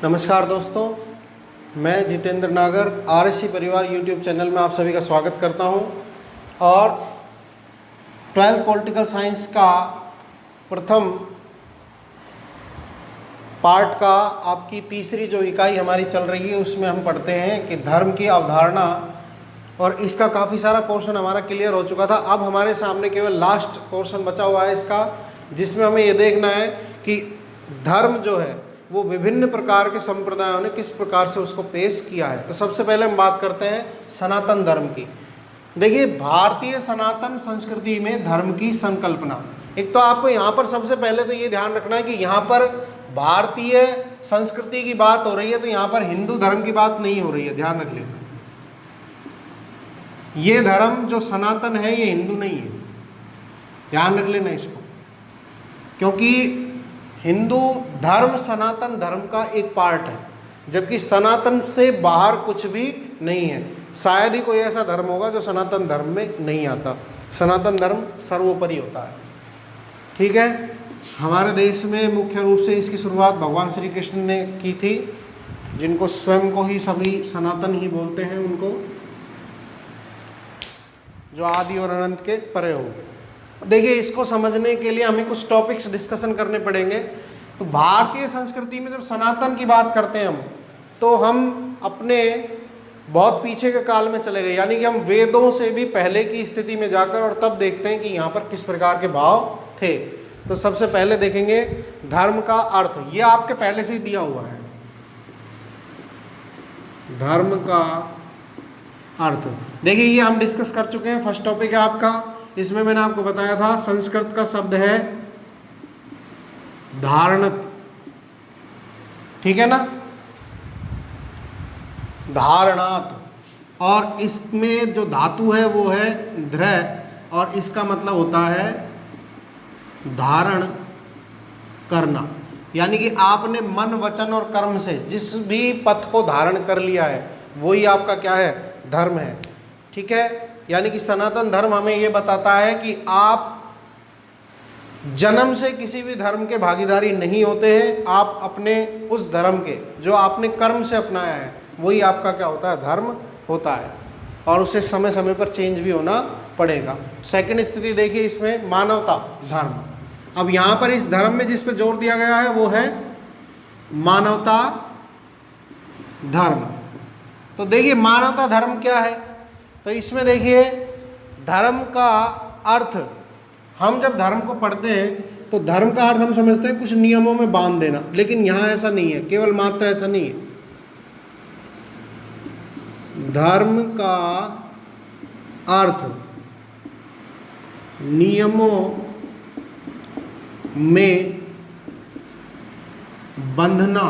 नमस्कार दोस्तों, मैं जितेंद्र नागर आरएससी परिवार यूट्यूब चैनल में आप सभी का स्वागत करता हूं और 12th पॉलिटिकल साइंस का प्रथम पार्ट का आपकी तीसरी जो इकाई हमारी चल रही है उसमें हम पढ़ते हैं कि धर्म की अवधारणा, और इसका काफ़ी सारा पोर्शन हमारा क्लियर हो चुका था। अब हमारे सामने केवल लास्ट पोर्शन बचा हुआ है इसका, जिसमें हमें ये देखना है कि धर्म जो है वो विभिन्न प्रकार के संप्रदायों ने किस प्रकार से उसको पेश किया है। तो सबसे पहले हम बात करते हैं सनातन धर्म की। देखिए, भारतीय सनातन संस्कृति में धर्म की संकल्पना, एक तो आपको यहाँ पर सबसे पहले तो ये ध्यान रखना है कि यहाँ पर भारतीय संस्कृति की बात हो रही है, तो यहाँ पर हिंदू धर्म की बात नहीं हो रही है, ध्यान रख लेना। ये धर्म जो सनातन है ये हिंदू नहीं है, ध्यान रख लेना इसको, क्योंकि हिंदू धर्म सनातन धर्म का एक पार्ट है, जबकि सनातन से बाहर कुछ भी नहीं है। शायद ही कोई ऐसा धर्म होगा जो सनातन धर्म में नहीं आता। सनातन धर्म सर्वोपरि होता है, ठीक है। हमारे देश में मुख्य रूप से इसकी शुरुआत भगवान श्री कृष्ण ने की थी, जिनको स्वयं को ही सभी सनातन ही बोलते हैं, उनको जो आदि और अनंत के परे हो। देखिए, इसको समझने के लिए हमें कुछ टॉपिक्स डिस्कशन करने पड़ेंगे। तो भारतीय संस्कृति में जब सनातन की बात करते हैं हम, तो हम अपने बहुत पीछे के काल में चले गए, यानी कि हम वेदों से भी पहले की स्थिति में जाकर और तब देखते हैं कि यहाँ पर किस प्रकार के भाव थे। तो सबसे पहले देखेंगे धर्म का अर्थ, ये आपके पहले से ही दिया हुआ है। धर्म का अर्थ, देखिए ये हम डिस्कस कर चुके हैं। फर्स्ट टॉपिक है आपका, इसमें मैंने आपको बताया था संस्कृत का शब्द है धारणत, ठीक है ना, धारणात, और इसमें जो धातु है वो है ध्र, और इसका मतलब होता है धारण करना, यानी कि आपने मन वचन और कर्म से जिस भी पथ को धारण कर लिया है वही आपका क्या है, धर्म है, ठीक है। यानी कि सनातन धर्म हमें ये बताता है कि आप जन्म से किसी भी धर्म के भागीदारी नहीं होते हैं, आप अपने उस धर्म के जो आपने कर्म से अपनाया है वही आपका क्या होता है, धर्म होता है, और उसे समय समय पर चेंज भी होना पड़ेगा। सेकंड स्थिति देखिए इसमें मानवता धर्म। अब यहाँ पर इस धर्म में जिस पे जोर दिया गया है वो है मानवता धर्म। तो देखिए मानवता धर्म क्या है, तो इसमें देखिए धर्म का अर्थ, हम जब धर्म को पढ़ते हैं तो धर्म का अर्थ हम समझते हैं कुछ नियमों में बांध देना, लेकिन यहाँ ऐसा नहीं है, केवल मात्र ऐसा नहीं है। धर्म का अर्थ नियमों में बंधना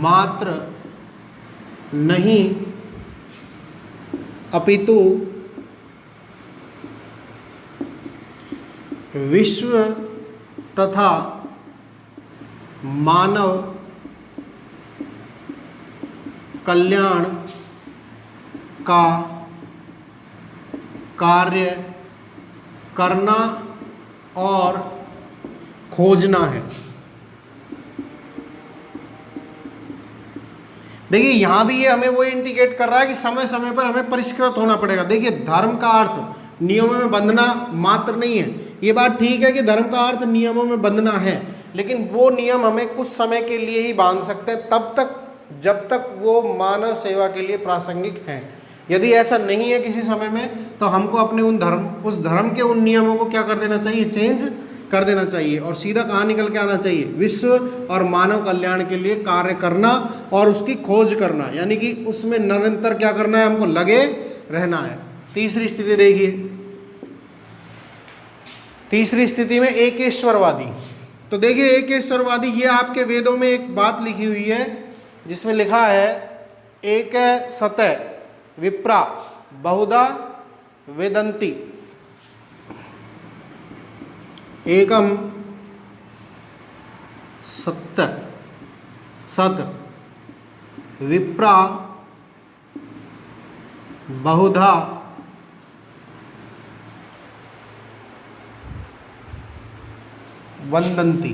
मात्र नहीं, अपितु विश्व तथा मानव कल्याण का कार्य करना और खोजना है। देखिए यहाँ भी ये हमें वो इंडिकेट कर रहा है कि समय समय पर हमें परिष्कृत होना पड़ेगा। देखिए धर्म का अर्थ नियमों में बंधना मात्र नहीं है, ये बात ठीक है कि धर्म का अर्थ नियमों में बंधना है, लेकिन वो नियम हमें कुछ समय के लिए ही बांध सकते हैं, तब तक जब तक वो मानव सेवा के लिए प्रासंगिक हैं। यदि ऐसा नहीं है किसी समय में, तो हमको अपने उस धर्म के उन नियमों को क्या कर देना चाहिए, चेंज कर देना चाहिए, और सीधा कहाँ निकल के आना चाहिए, विश्व और मानव कल्याण के लिए कार्य करना और उसकी खोज करना, यानी कि उसमें निरंतर क्या करना है, हमको लगे रहना है। तीसरी स्थिति देखिए, तीसरी स्थिति में एकेश्वरवादी। तो देखिए एकेश्वरवादी, ये आपके वेदों में एक बात लिखी हुई है जिसमें लिखा है एक सतः विप्रा बहुधा वेदंती, एकम सत्य सत विप्रा बहुधा वंदंती।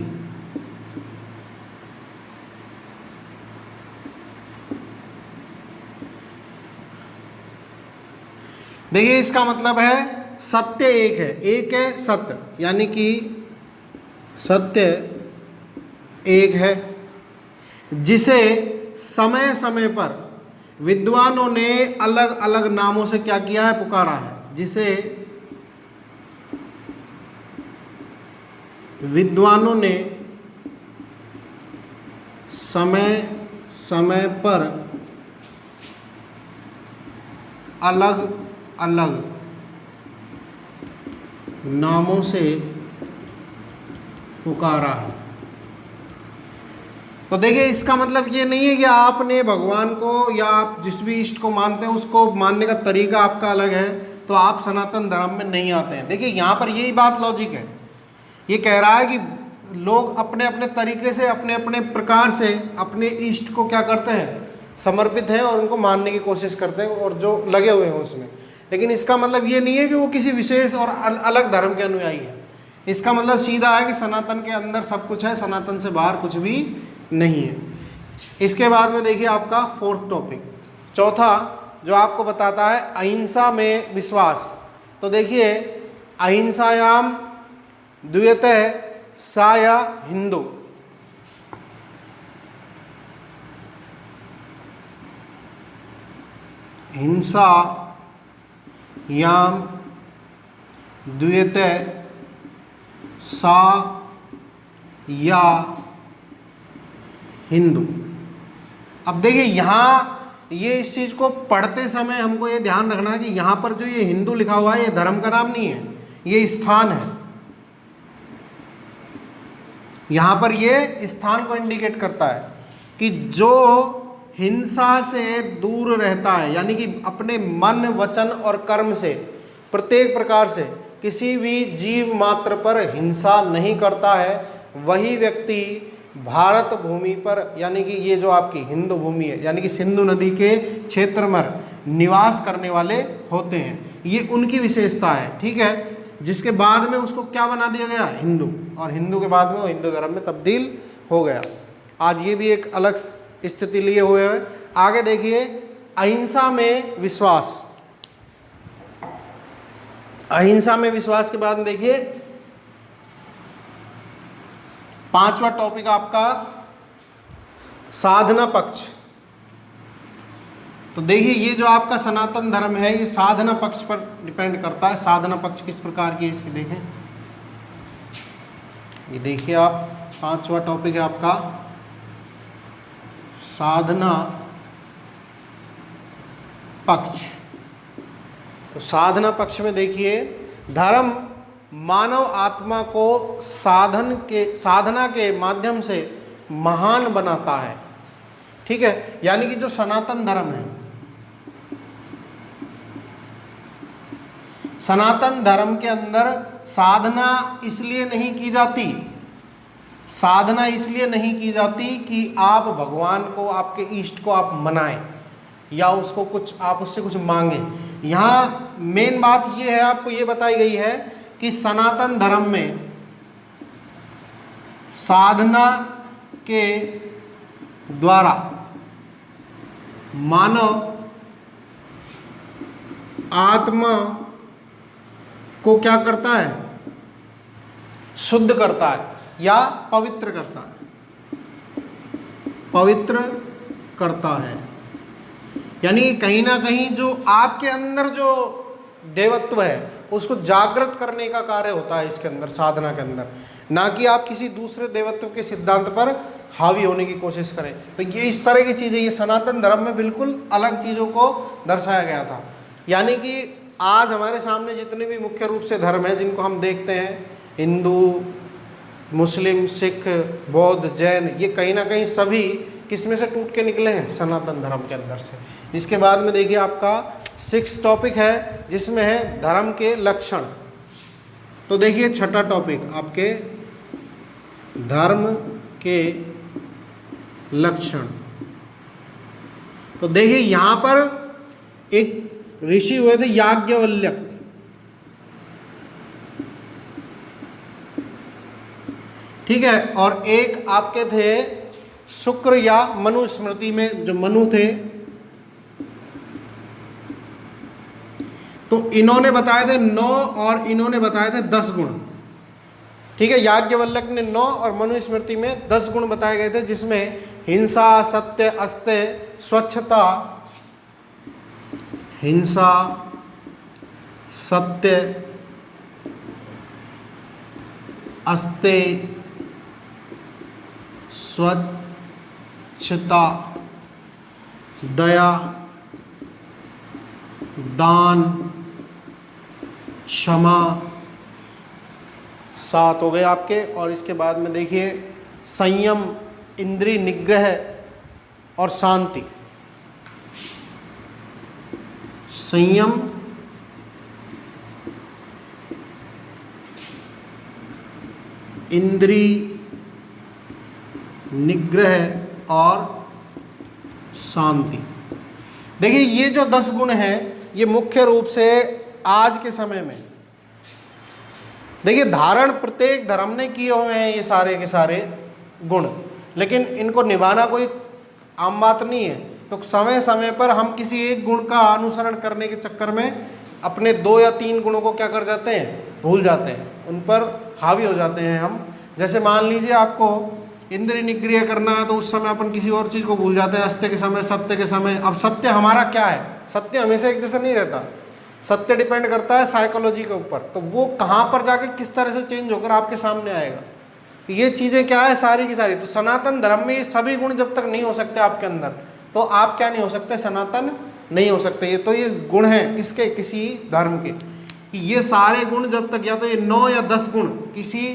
देखिए इसका मतलब है सत्य एक है सत्य, यानी कि सत्य एक है, जिसे समय समय पर विद्वानों ने अलग अलग नामों से क्या किया है, पुकारा है। जिसे विद्वानों ने समय समय पर अलग अलग नामों से पुकारा है। तो देखिए इसका मतलब ये नहीं है कि आपने भगवान को या आप जिस भी इष्ट को मानते हैं उसको मानने का तरीका आपका अलग है तो आप सनातन धर्म में नहीं आते हैं। देखिए यहाँ पर यही बात लॉजिक है, ये कह रहा है कि लोग अपने अपने तरीके से अपने अपने प्रकार से अपने इष्ट को क्या करते हैं, समर्पित हैं और उनको मानने की कोशिश करते हैं और जो लगे हुए हैं उसमें। लेकिन इसका मतलब ये नहीं है कि वो किसी विशेष और अलग धर्म के अनुयायी है। इसका मतलब सीधा है कि सनातन के अंदर सब कुछ है, सनातन से बाहर कुछ भी नहीं है। इसके बाद में देखिए आपका फोर्थ टॉपिक, चौथा जो आपको बताता है अहिंसा में विश्वास। तो देखिए अहिंसायाम द्वितीय सा या हिंदू, हिंसा याम द्वितीय सा या हिंदू। अब देखिए यहाँ ये इस चीज़ को पढ़ते समय हमको ये ध्यान रखना है कि यहाँ पर जो ये हिंदू लिखा हुआ है ये धर्म का नाम नहीं है, ये स्थान है। यहाँ पर ये स्थान को इंडिकेट करता है कि जो हिंसा से दूर रहता है, यानी कि अपने मन वचन और कर्म से प्रत्येक प्रकार से किसी भी जीव मात्र पर हिंसा नहीं करता है, वही व्यक्ति भारत भूमि पर, यानी कि ये जो आपकी हिंदू भूमि है, यानी कि सिंधु नदी के क्षेत्र में निवास करने वाले होते हैं। ये उनकी विशेषता है, ठीक है, जिसके बाद में उसको क्या बना दिया गया, हिंदू, और हिंदू के बाद में वो हिंदू धर्म में तब्दील हो गया। आज ये भी एक अलग स्थिति लिए हुए है। आगे देखिए अहिंसा में विश्वास। अहिंसा में विश्वास के बाद में देखिए पांचवा टॉपिक आपका साधना पक्ष। तो देखिए ये जो आपका सनातन धर्म है ये साधना पक्ष पर डिपेंड करता है। साधना पक्ष किस प्रकार की है इसकी देखें, ये देखिए आप पांचवा टॉपिक है आपका साधना पक्ष। तो साधना पक्ष में देखिए धर्म मानव आत्मा को साधना के माध्यम से महान बनाता है, ठीक है। यानी कि जो सनातन धर्म है, सनातन धर्म के अंदर साधना इसलिए नहीं की जाती, साधना इसलिए नहीं की जाती कि आप भगवान को, आपके इष्ट को आप मनाएं या उसको कुछ आप उससे कुछ मांगें। यहाँ मेन बात ये है, आपको ये बताई गई है कि सनातन धर्म में साधना के द्वारा मानव आत्मा को क्या करता है, शुद्ध करता है या पवित्र करता है, पवित्र करता है। यानी कहीं ना कहीं जो आपके अंदर जो देवत्व है उसको जागृत करने का कार्य होता है इसके अंदर, साधना के अंदर, ना कि आप किसी दूसरे देवत्व के सिद्धांत पर हावी होने की कोशिश करें। तो ये इस तरह की चीज़ें, ये सनातन धर्म में बिल्कुल अलग चीज़ों को दर्शाया गया था। यानी कि आज हमारे सामने जितने भी मुख्य रूप से धर्म हैं जिनको हम देखते हैं, हिंदू, मुस्लिम, सिख, बौद्ध, जैन, ये कहीं ना कहीं सभी किस में से टूट के निकले हैं, सनातन धर्म के अंदर से। इसके बाद में देखिए आपका 6 टॉपिक है जिसमें है धर्म के लक्षण। तो देखिए छठा टॉपिक आपके धर्म के लक्षण। तो देखिए यहाँ पर एक ऋषि हुए थे याज्ञवल्क्य, ठीक है, और एक आपके थे शुक्र या मनु स्मृति में जो मनु थे। तो इन्होंने बताए थे 9 और इन्होंने बताए थे 10 गुण। ठीक है, याज्ञवल्क्य ने 9 और मनुस्मृति में 10 गुण बताए गए थे, जिसमें हिंसा, सत्य, अस्तेय, स्वच्छता, हिंसा, सत्य, अस्तेय, स्वच्छता, दया, दान, क्षमा, 7 हो गए आपके। और इसके बाद में देखिए संयम, इंद्रिय निग्रह और शांति। संयम, इंद्रिय निग्रह और शांति। देखिए ये जो 10 गुण हैं, ये मुख्य रूप से आज के समय में, देखिए धारण प्रत्येक धर्म ने किए हुए हैं ये सारे के सारे गुण, लेकिन इनको निभाना कोई आम बात नहीं है। तो समय समय पर हम किसी एक गुण का अनुसरण करने के चक्कर में अपने 2 या 3 गुणों को क्या कर जाते हैं, भूल जाते हैं, उन पर हावी हो जाते हैं हम। जैसे मान लीजिए आपको इंद्रिय निग्रह करना है, तो उस समय अपन किसी और चीज़ को भूल जाते हैं, अस्त्य के समय, सत्य के समय। अब सत्य हमारा क्या है, सत्य हमेशा एक जैसा नहीं रहता, सत्य डिपेंड करता है साइकोलॉजी के ऊपर। तो वो कहाँ पर जाके किस तरह से चेंज होकर आपके सामने आएगा, ये चीज़ें क्या है सारी की सारी। तो सनातन धर्म में ये सभी गुण जब तक नहीं हो सकते आपके अंदर, तो आप क्या नहीं हो सकते, सनातन नहीं हो सकते। ये तो ये गुण हैं किसके, किसी धर्म के, कि ये सारे गुण जब तक, या तो ये 9 या 10 गुण किसी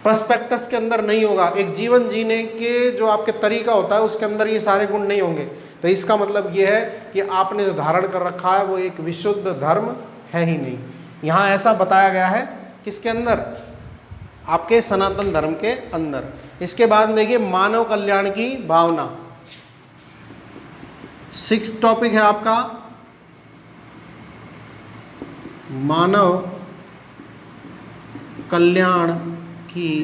प्रस्पेक्टस के अंदर नहीं होगा, एक जीवन जीने के जो आपके तरीका होता है उसके अंदर ये सारे गुण नहीं होंगे, तो इसका मतलब ये है कि आपने जो धारण कर रखा है वो एक विशुद्ध धर्म है ही नहीं। यहाँ ऐसा बताया गया है किसके अंदर, आपके सनातन धर्म के अंदर। इसके बाद देखिए मानव कल्याण की भावना, 6 टॉपिक है आपका मानव कल्याण की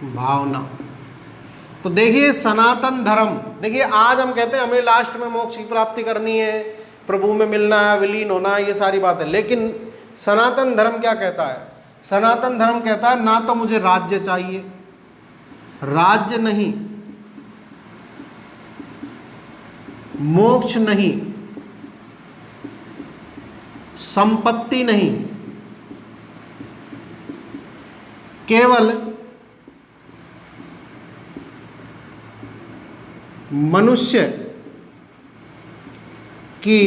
भावना। तो देखिए सनातन धर्म, देखिए आज हम कहते हैं हमें लास्ट में मोक्ष की प्राप्ति करनी है, प्रभु में मिलना है, विलीन होना है, ये सारी बातें, लेकिन सनातन धर्म क्या कहता है, सनातन धर्म कहता है ना तो मुझे राज्य चाहिए, राज्य नहीं, मोक्ष नहीं, संपत्ति नहीं, केवल मनुष्य की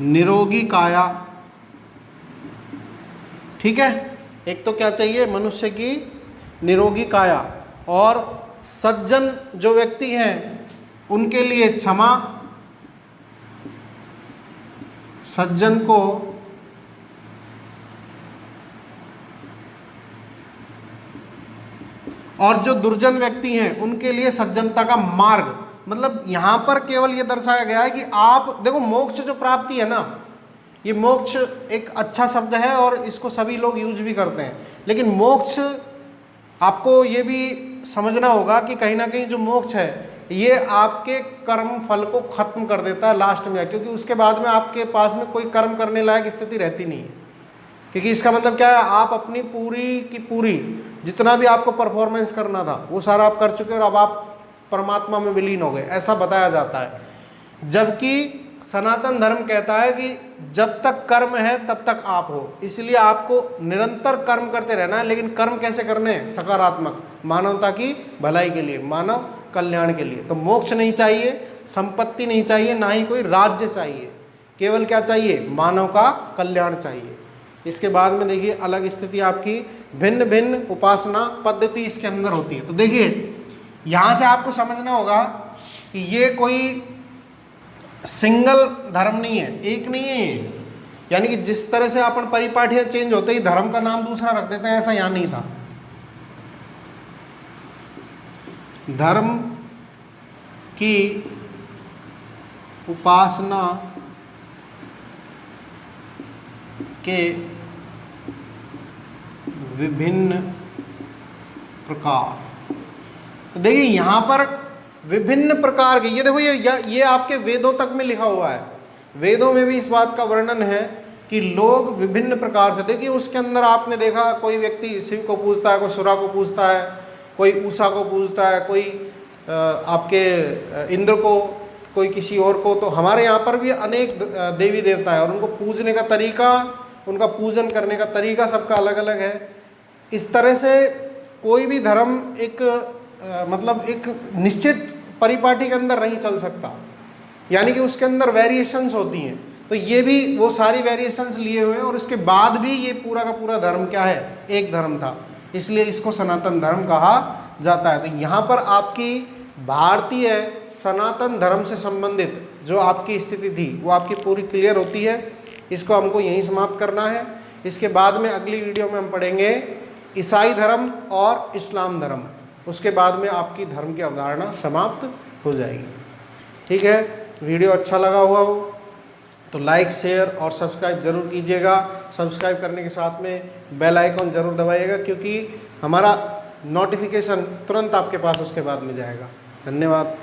निरोगी काया। ठीक है, एक तो क्या चाहिए, मनुष्य की निरोगी काया, और सज्जन जो व्यक्ति हैं उनके लिए क्षमा, सज्जन को और जो दुर्जन व्यक्ति हैं उनके लिए सज्जनता का मार्ग। मतलब यहां पर केवल यह दर्शाया गया है कि आप देखो मोक्ष जो प्राप्ति है ना, ये मोक्ष एक अच्छा शब्द है और इसको सभी लोग यूज भी करते हैं, लेकिन मोक्ष आपको ये भी समझना होगा कि कहीं ना कहीं जो मोक्ष है ये आपके कर्म फल को खत्म कर देता है लास्ट में, क्योंकि उसके बाद में आपके पास में कोई कर्म करने लायक स्थिति रहती नहीं है। क्योंकि इसका मतलब क्या है, आप अपनी पूरी की पूरी जितना भी आपको परफॉर्मेंस करना था वो सारा आप कर चुके और अब आप परमात्मा में विलीन हो गए, ऐसा बताया जाता है। जबकि सनातन धर्म कहता है कि जब तक कर्म है तब तक आप हो, इसलिए आपको निरंतर कर्म करते रहना है। लेकिन कर्म कैसे करने हैं, सकारात्मक, मानवता की भलाई के लिए, मानव कल्याण के लिए। तो मोक्ष नहीं चाहिए, संपत्ति नहीं चाहिए, ना ही कोई राज्य चाहिए, केवल क्या चाहिए, मानव का कल्याण चाहिए। इसके बाद में देखिए अलग स्थिति आपकी भिन्न भिन्न उपासना पद्धति इसके अंदर होती है। तो देखिए यहाँ से आपको समझना होगा कि ये कोई सिंगल धर्म नहीं है, एक नहीं है ये। यानी कि जिस तरह से अपन परिपाटियाँ चेंज होते ही धर्म का नाम दूसरा रख देते हैं, ऐसा यहाँ नहीं था। धर्म की उपासना के विभिन्न प्रकार। तो देखिए यहाँ पर विभिन्न प्रकार के, ये देखो ये आपके वेदों तक में लिखा हुआ है, वेदों में भी इस बात का वर्णन है कि लोग विभिन्न प्रकार से, देखिए उसके अंदर आपने देखा कोई व्यक्ति शिव को पूजता है, कोई सुरा को पूजता है, कोई उषा को पूजता है, कोई आपके इंद्र को, कोई किसी और को। तो हमारे यहाँ पर भी अनेक देवी देवता है और उनको पूजने का तरीका, उनका पूजन करने का तरीका सबका अलग अलग है। इस तरह से कोई भी धर्म एक मतलब एक निश्चित परिपाटी के अंदर नहीं चल सकता, यानी कि उसके अंदर वेरिएशंस होती हैं। तो ये भी वो सारी वेरिएशंस लिए हुए हैं और उसके बाद भी ये पूरा का पूरा धर्म क्या है, एक धर्म था, इसलिए इसको सनातन धर्म कहा जाता है। तो यहाँ पर आपकी भारतीय सनातन धर्म से संबंधित जो आपकी स्थिति थी वो आपकी पूरी क्लियर होती है। इसको हमको यहीं समाप्त करना है। इसके बाद में अगली वीडियो में हम पढ़ेंगे ईसाई धर्म और इस्लाम धर्म, उसके बाद में आपकी धर्म की अवधारणा समाप्त हो जाएगी। ठीक है, वीडियो अच्छा लगा हुआ हो तो लाइक, शेयर और सब्सक्राइब जरूर कीजिएगा। सब्सक्राइब करने के साथ में बेल आइकॉन जरूर दबाइएगा, क्योंकि हमारा नोटिफिकेशन तुरंत आपके पास उसके बाद में जाएगा। धन्यवाद।